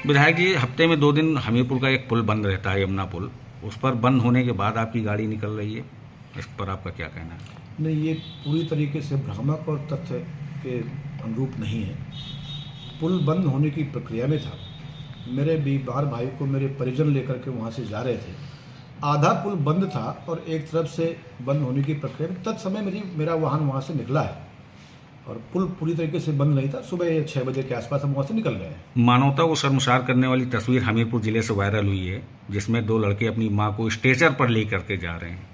विधायक जी, हफ्ते में 2 दिन हमीरपुर का एक पुल बंद रहता है, यमुना पुल। उस पर बंद होने के बाद आपकी गाड़ी निकल रही है, इस पर आपका क्या कहना है? नहीं, ये पूरी तरीके से भ्रामक और तथ्य के अनुरूप नहीं है। पुल बंद होने की प्रक्रिया में था। मेरे बीमार भाई को मेरे परिजन लेकर के वहाँ से जा रहे थे। आधा पुल बंद था और एक तरफ से बंद होने की प्रक्रिया में तत्समय मेरा वाहन वहाँ से निकला है और पुल पूरी तरीके से बंद नहीं था। सुबह 6 बजे के आसपास हम वहाँ से निकल गए हैं। मानवता को शर्मसार करने वाली तस्वीर हमीरपुर जिले से वायरल हुई है, जिसमें 2 लड़के अपनी मां को स्ट्रेचर पर ले करके जा रहे हैं।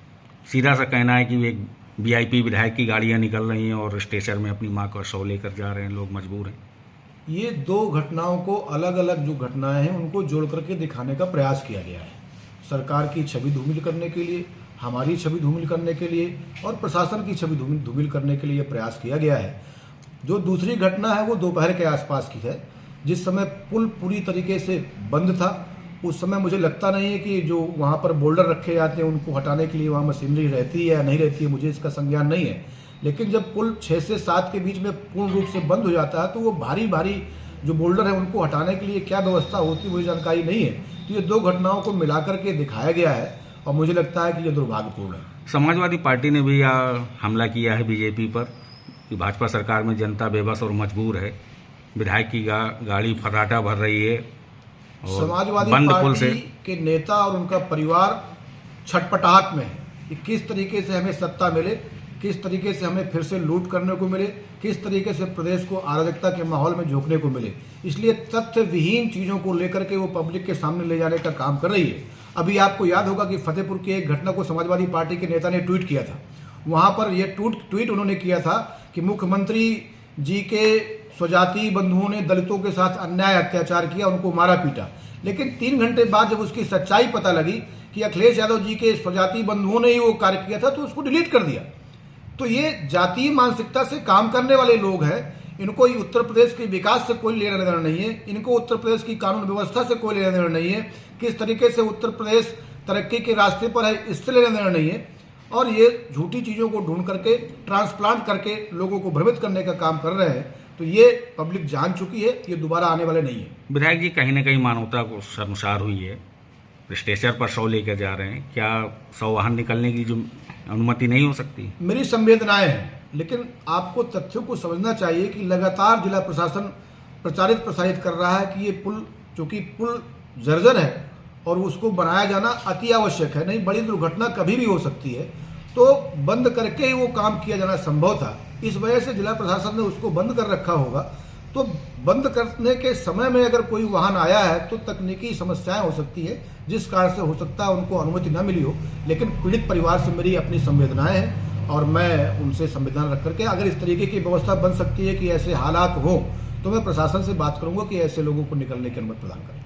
सीधा सा कहना है कि एक वीआईपी विधायक की गाड़ियां निकल रही हैं और स्ट्रेचर में अपनी मां का शव लेकर जा रहे हैं, लोग मजबूर हैं। ये 2 घटनाओं को अलग अलग जो घटनाएं हैं उनको जोड़ करके दिखाने का प्रयास किया गया है। सरकार की छवि धूमिल करने के लिए, हमारी छवि धूमिल करने के लिए और प्रशासन की छवि धूमिल करने के लिए प्रयास किया गया है। जो दूसरी घटना है वो दोपहर के आसपास की है, जिस समय पुल पूरी तरीके से बंद था। उस समय मुझे लगता नहीं है कि जो वहाँ पर बोल्डर रखे जाते हैं उनको हटाने के लिए वहाँ मशीनरी रहती है या नहीं रहती है, मुझे इसका संज्ञान नहीं है। लेकिन जब पुल 6 से 7 के बीच में पूर्ण रूप से बंद हो जाता है तो वो भारी भारी जो बोल्डर है उनको हटाने के लिए क्या व्यवस्था होती है मुझे जानकारी नहीं है। तो ये 2 घटनाओं को मिला करके दिखाया गया है और मुझे लगता है कि ये दुर्भाग्यपूर्ण है। समाजवादी पार्टी ने भी हमला किया है बीजेपी पर कि भाजपा सरकार में जनता बेबस और मजबूर है, विधायक की गाड़ी फर्राटा भर रही है। समाजवादी पार्टी के नेता और उनका परिवार छटपटाहट में है कि किस तरीके से हमें सत्ता मिले, किस तरीके से हमें फिर से लूट करने को मिले, किस तरीके से प्रदेश को अराजकता के माहौल में झोंकने को मिले। इसलिए तथ्य विहीन चीज़ों को लेकर के वो पब्लिक के सामने ले जाने का काम कर रही है। अभी आपको याद होगा कि फतेहपुर की एक घटना को समाजवादी पार्टी के नेता ने ट्वीट किया था। वहाँ पर ये ट्वीट उन्होंने किया था कि मुख्यमंत्री जी के स्वजाति बंधुओं ने दलितों के साथ अन्याय अत्याचार किया, उनको मारा पीटा। लेकिन 3 घंटे बाद जब उसकी सच्चाई पता लगी कि अखिलेश यादव जी के स्वजाति बंधुओं ने ही वो कार्य किया था तो उसको डिलीट कर दिया। तो ये जातीय मानसिकता से काम करने वाले लोग हैं। इनको उत्तर प्रदेश के विकास से कोई लेना देना नहीं है, इनको उत्तर प्रदेश की कानून व्यवस्था से कोई लेना देना नहीं है, किस तरीके से उत्तर प्रदेश तरक्की के रास्ते पर है इससे लेना देना नहीं है। और ये झूठी चीज़ों को ढूंढ करके ट्रांसप्लांट करके लोगों को भ्रमित करने का काम कर रहे हैं। तो ये पब्लिक जान चुकी है, ये दोबारा आने वाले नहीं है। विधायक जी, कहीं ना कहीं मानवता को शर्मसार हुई है, स्टेशन पर शव लेकर जा रहे हैं, क्या शव वाहन निकलने की जो अनुमति नहीं हो सकती? मेरी संवेदनाएं हैं, लेकिन आपको तथ्यों को समझना चाहिए कि लगातार जिला प्रशासन प्रचारित प्रसारित कर रहा है कि ये पुल, चूँकि पुल जर्जर है और उसको बनाया जाना अति आवश्यक है, नहीं बड़ी दुर्घटना कभी भी हो सकती है, तो बंद करके ही वो काम किया जाना संभव था। इस वजह से जिला प्रशासन ने उसको बंद कर रखा होगा। तो बंद करने के समय में अगर कोई वाहन आया है तो तकनीकी समस्याएं हो सकती है, जिस कारण से हो सकता है उनको अनुमति न मिली हो। लेकिन पीड़ित परिवार से मेरी अपनी संवेदनाएं हैं और मैं उनसे संवेदना रख करके अगर इस तरीके की व्यवस्था बन सकती है कि ऐसे हालात हों तो मैं प्रशासन से बात करूंगा कि ऐसे लोगों को निकलने की अनुमति प्रदान करें।